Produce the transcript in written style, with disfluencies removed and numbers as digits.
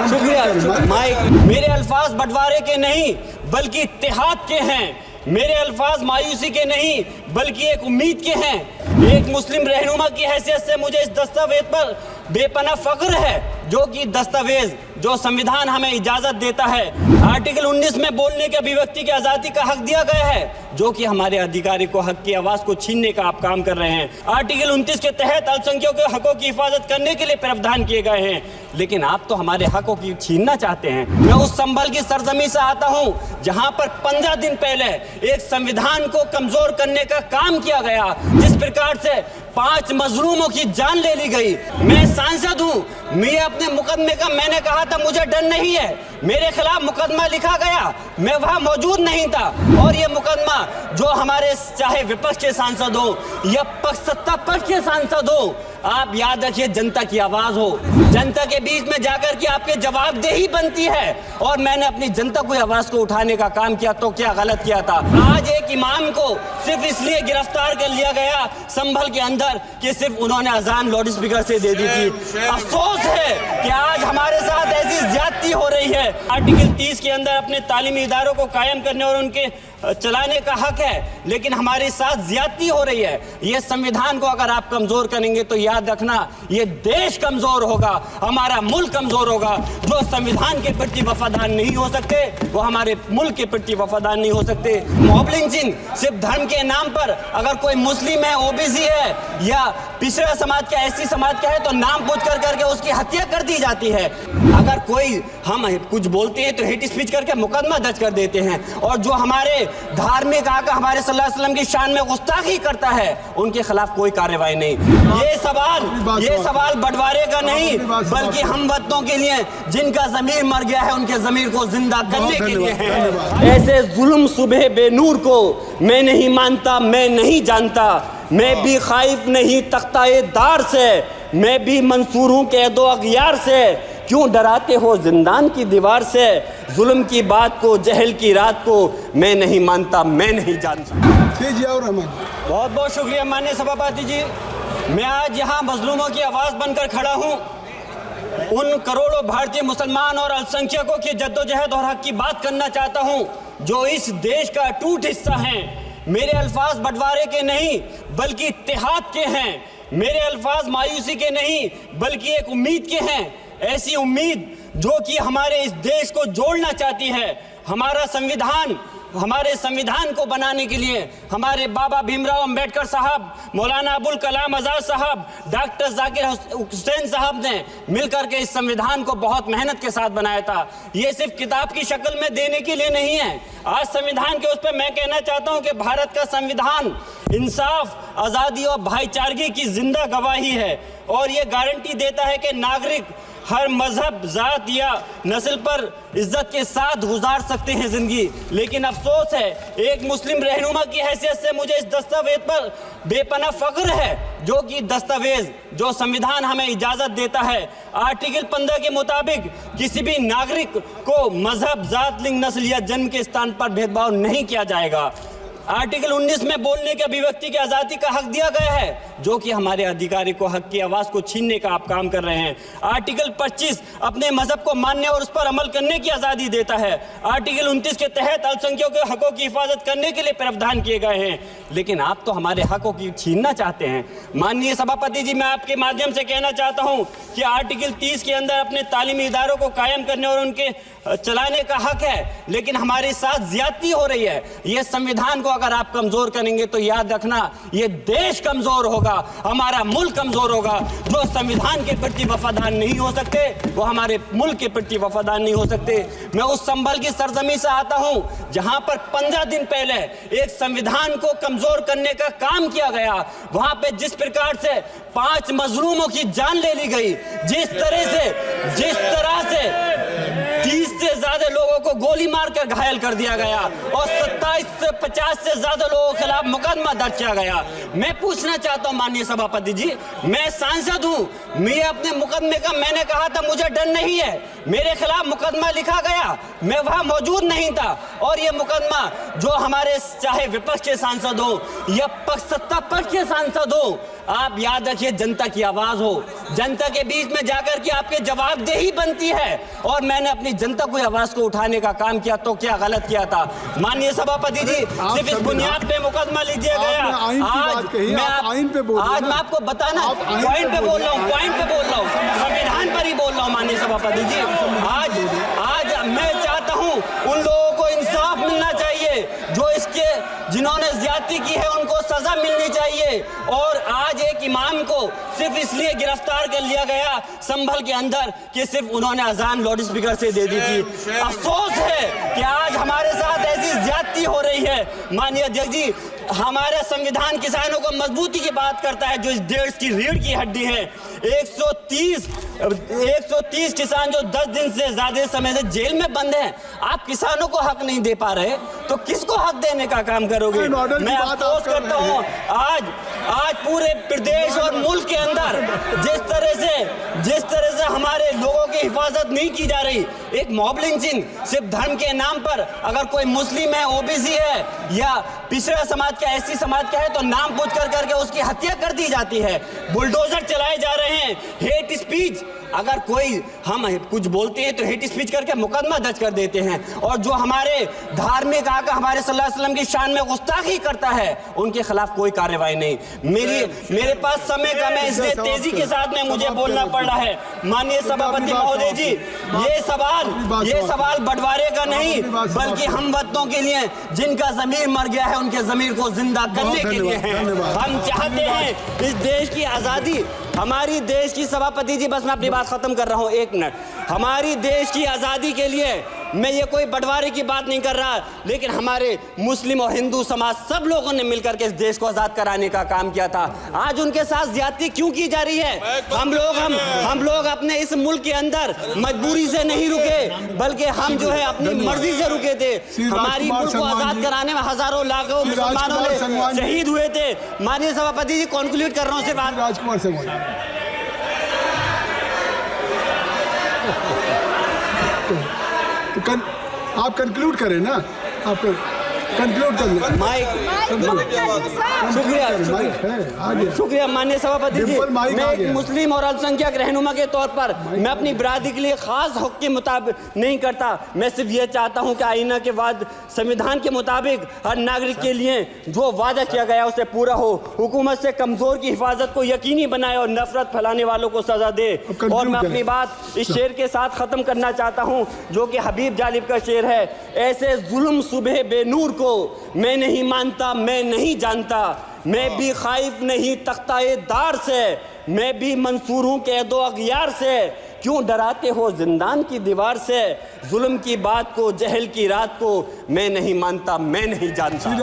शुक्रिया। माइक मेरे अल्फाज बंटवारे के नहीं बल्कि इत्तेहाद के हैं। मेरे अल्फाज मायूसी के नहीं बल्कि एक उम्मीद के हैं। एक मुस्लिम रहनुमा की हैसियत से मुझे इस दस्तावेज पर बेपनाह फख्र है जो कि दस्तावेज जो संविधान हमें इजाजत देता है। आर्टिकल 19 में बोलने के अभिव्यक्ति की आज़ादी का हक दिया गया है जो कि हमारे अधिकारी को हक की आवाज़ को छीनने का आप काम कर रहे हैं। आर्टिकल 29 के तहत अल्पसंख्यकों के हकों की हिफाजत करने के लिए प्रावधान किए गए हैं, लेकिन आप तो हमारे हकों की छीनना चाहते हैं। मैं उस संभल की सरजमी से आता हूँ जहाँ पर 15 दिन पहले एक संविधान को कमजोर करने का काम किया गया, जिस प्रकार से 5 मजलूमों की जान ले ली गई। मैं सांसद हूँ, मैं अपने मुकदमे का मैंने कहा था मुझे डर नहीं है। मेरे खिलाफ मुकदमा लिखा गया, मैं वहां मौजूद नहीं था। और ये मुकदमा जो हमारे चाहे विपक्ष के सांसद हो या सत्ता पक्ष के सांसद हो, आप याद रखिए जनता की आवाज हो, जनता के बीच में जाकर के आपके जवाबदेही बनती है। और मैंने अपनी जनता को आवाज को उठाने का काम किया तो क्या गलत किया था? आज एक इमाम को सिर्फ इसलिए गिरफ्तार कर लिया गया संभल के अंदर कि सिर्फ उन्होंने अजान लाउड स्पीकर से दे दी थी। अफसोस है कि आज हमारे साथ ऐसी ज्यादती हो रही है। आर्टिकल 30 के अंदर अपने तालीमी इदारों को कायम करने और उनके चलाने का हक है, लेकिन हमारे साथ ज्यादती हो रही है। ये संविधान को अगर आप कमजोर करेंगे तो याद रखना ये देश कमजोर होगा, हमारा मुल्क कमजोर होगा। जो संविधान के प्रति वफादार नहीं हो सकते वो हमारे मुल्क के प्रति वफादार नहीं हो सकते। मॉब लिंचिंग सिर्फ धर्म के नाम पर, अगर कोई मुस्लिम है, ओबीसी है या पिछड़ा समाज का, एससी समाज का है तो नाम पूछ कर करके उसकी हत्या कर दी जाती है। अगर कोई हम कुछ बोलते हैं तो हेट स्पीच करके मुकदमा दर्ज कर देते हैं। और जो हमारे धार्मिक आका हमारे सल्लल्लाहु अलैहि वसल्लम की शान में गुस्ताखी करता है उनके खिलाफ कोई कार्रवाई नहीं। ये सवाल बंटवारे का नहीं बल्कि हम वतनों के लिए जिनका जमीर मर गया है उनके जमीर को जिंदा करने के लिए है। ऐसे जुल्म सुबह बेनूर को मैं नहीं मानता, मैं नहीं जानता। मैं भी खाइफ नहीं तख्ताए दार से, मैं भी मंसूर हूँ कैदो अगयार से। क्यों डराते हो जिंदान की दीवार से? जुल्म की बात को, जहल की रात को मैं नहीं मानता, मैं नहीं जानता। बहुत बहुत शुक्रिया माननीय सभापति जी। मैं आज यहाँ मजलूमों की आवाज़ बनकर खड़ा हूँ। उन करोड़ों भारतीय मुसलमान और अल्पसंख्यकों की जद्दोजहद और हक की बात करना चाहता हूँ जो इस देश का अटूट हिस्सा हैं। मेरे अल्फाज बंटवारे के नहीं बल्कि इत्तेहाद के हैं। मेरे अल्फाज मायूसी के नहीं बल्कि एक उम्मीद के हैं। ऐसी उम्मीद जो कि हमारे इस देश को जोड़ना चाहती है। हमारे संविधान को बनाने के लिए हमारे बाबा भीमराव अंबेडकर साहब, मौलाना अबुल कलाम आज़ाद साहब, डॉक्टर जाकिर हुसैन साहब ने मिलकर के इस संविधान को बहुत मेहनत के साथ बनाया था। ये सिर्फ किताब की शक्ल में देने के लिए नहीं है। आज संविधान के उस पर मैं कहना चाहता हूँ कि भारत का संविधान इंसाफ, आज़ादी और भाईचारगी की जिंदा गवाही है और ये गारंटी देता है कि नागरिक हर मजहब, जात या नस्ल पर इज्जत के साथ गुजार सकते हैं जिंदगी। लेकिन अफसोस है एक मुस्लिम रहनुमा की हैसियत से मुझे इस दस्तावेज पर बेपनाह फख्र है जो कि दस्तावेज जो संविधान हमें इजाजत देता है। आर्टिकल 15 के मुताबिक किसी भी नागरिक को मजहब, जात, लिंग, नस्ल या जन्म के स्थान पर भेदभाव नहीं किया जाएगा। आर्टिकल 19 में बोलने के अभिव्यक्ति की आज़ादी का हक दिया गया है जो कि हमारे अधिकारी को हक की आवाज़ को छीनने का आप काम कर रहे हैं। आर्टिकल 25 अपने मजहब को मानने और उस पर अमल करने की आज़ादी देता है। आर्टिकल 29 के तहत अल्पसंख्यकों के हकों की हिफाजत करने के लिए प्रावधान किए गए हैं, लेकिन आप तो हमारे हकों की छीनना चाहते हैं। माननीय सभापति जी, मैं आपके माध्यम से कहना चाहता हूँ कि आर्टिकल 30 के अंदर अपने तालीमी इदारों को कायम करने और उनके चलाने का हक है, लेकिन हमारे साथ ज्यादती हो रही है। ये संविधान को अगर आप कमजोर करेंगे तो याद रखना ये देश कमजोर होगा, हमारा मुल्क कमजोर होगा। जो संविधान के प्रति वफादार नहीं हो सकते वो हमारे मुल्क के प्रति वफादार नहीं हो सकते। मैं उस संभल की सरजमी से आता हूँ जहाँ पर 15 दिन पहले एक संविधान को कमजोर करने का काम किया गया। वहां पे जिस प्रकार से 5 मजलूमों की जान ले ली गई, जिस तरह से 30 से ज्यादा लोगों को गोली मारकर घायल कर दिया गया और 27 से 50 से ज्यादा लोगों के खिलाफ मुकदमा दर्ज किया गया। मैं पूछना चाहता हूं माननीय सभापति जी, मैं सांसद हूं, मैं अपने मुकदमे का मैंने कहा था मुझे डर नहीं है। मेरे खिलाफ मुकदमा लिखा गया, मैं वहां मौजूद नहीं था। और ये मुकदमा जो हमारे चाहे विपक्ष के सांसद हो या सत्ता पक्ष के सांसद हो, आप याद रखिए, जनता की आवाज हो, जनता के बीच में जाकर के आपके जवाबदेही बनती है। और मैंने अपनी जनता को आवाज को उठाने का काम किया तो क्या गलत किया था? माननीय सभापति जी, सिर्फ इस बुनियाद पे मुकदमा लीजिए गया। आज मैं आपको बताना, पॉइंट पे बोल रहा हूँ, संविधान पर ही बोल रहा हूँ माननीय सभापति जी। आज मैं चाहता हूँ उन लोगों को इंसाफ मिलना चाहिए, जो इसके जिन्होंने ज्यादती की है उनको सजा मिलनी चाहिए। और आज एक इमाम को सिर्फ इसलिए गिरफ्तार कर लिया गया संभल के अंदर कि सिर्फ उन्होंने अजान लाउड स्पीकर से दे दी थी। अफसोस है कि आज हमारे साथ ऐसी ज्यादती हो रही है। माननीय अध्यक्ष जी, हमारे संविधान किसानों को मजबूती की बात करता है, जो इस देश की रीढ़ की हड्डी है। 130 किसान जो 10 दिन से ज्यादा समय से जेल में बंद हैं, आप किसानों को हक नहीं दे पा रहे तो किसको हक देने का काम करोगे? मैं अफसोस करता हूँ आज पूरे प्रदेश और मुल्क के अंदर जिस तरह से हमारे लोगों की हिफाजत नहीं की जा रही। एक मॉब लिंचिंग सिर्फ धर्म के नाम पर, अगर कोई मुस्लिम है, ओबीसी है या पिछड़ा समाज का, एससी समाज का है तो नाम पूछ कर करके उसकी हत्या कर दी जाती है। बुलडोजर चलाए जा रहे हैं। हेट स्पीच, अगर कोई हम कुछ बोलते हैं तो हेट स्पीच करके मुकदमा दर्ज कर देते हैं। और जो हमारे धार्मिक आका हमारे सल्लल्लाहु अलैहि वसल्लम की शान में गुस्ताखी करता है, उनके खिलाफ कोई कार्रवाई नहीं। मेरे पास समय कम है, इसलिए तेजी के साथ में मुझे बोलना पड़ रहा है। माननीय सभापति महोदय जी, ये सवाल बंटवारे का नहीं, बल्कि हम वतनों के लिए जिनका जमीर मर गया है उनके जमीर को जिंदा करने के लिए है। हम चाहते हैं इस देश की आजादी, हमारी देश की, सभापति जी बस मैं अपनी बात खत्म कर रहा हूं, 1 मिनट। हमारी देश की आजादी के लिए मैं ये कोई बंटवारे की बात नहीं कर रहा, लेकिन हमारे मुस्लिम और हिंदू समाज सब लोगों ने मिलकर के इस देश को आजाद कराने का काम किया था। आज उनके साथ ज्यादती क्यों की जा रही है? हम लोग अपने इस मुल्क के अंदर मजबूरी से नहीं रुके, बल्कि हम जो है अपनी मर्जी से रुके थे। हमारी मुल्क को आजाद कराने में हजारों लाखों मुसलमानों ने शहीद हुए थे। माननीय सभापति जी, कंक्लूड कर रहा हूँ सिर्फ राजकुमार से आप कंक्लूड करें ना, आप कंक्लूड कर लें। शुक्रिया माननीय सभापति जी। मैं एक मुस्लिम और अल्पसंख्यक रहनुमा के तौर पर मैं अपनी बिरादरी के लिए खास हक के मुताबिक नहीं करता। मैं सिर्फ ये चाहता हूँ कि आईना के बाद संविधान के मुताबिक हर नागरिक के लिए जो वादा किया गया उसे पूरा हो, हुकूमत से कमजोर की हिफाजत को यकीनी बनाए और नफरत फैलाने वालों को सजा दे। और मैं अपनी बात इस शेर के साथ खत्म करना चाहता हूँ, जो कि हबीब जालिब का शेर है। ऐसे जुल्म सुबह बेनूर को मैं नहीं मानता, मैं नहीं जानता, मैं भी खाइफ नहीं तख्ताए दार से, मैं भी मंसूर हूँ कैदो अगयार से। क्यों डराते हो जिंदान की दीवार से? जुल्म की बात को, जहल की रात को मैं नहीं मानता, मैं नहीं जानता।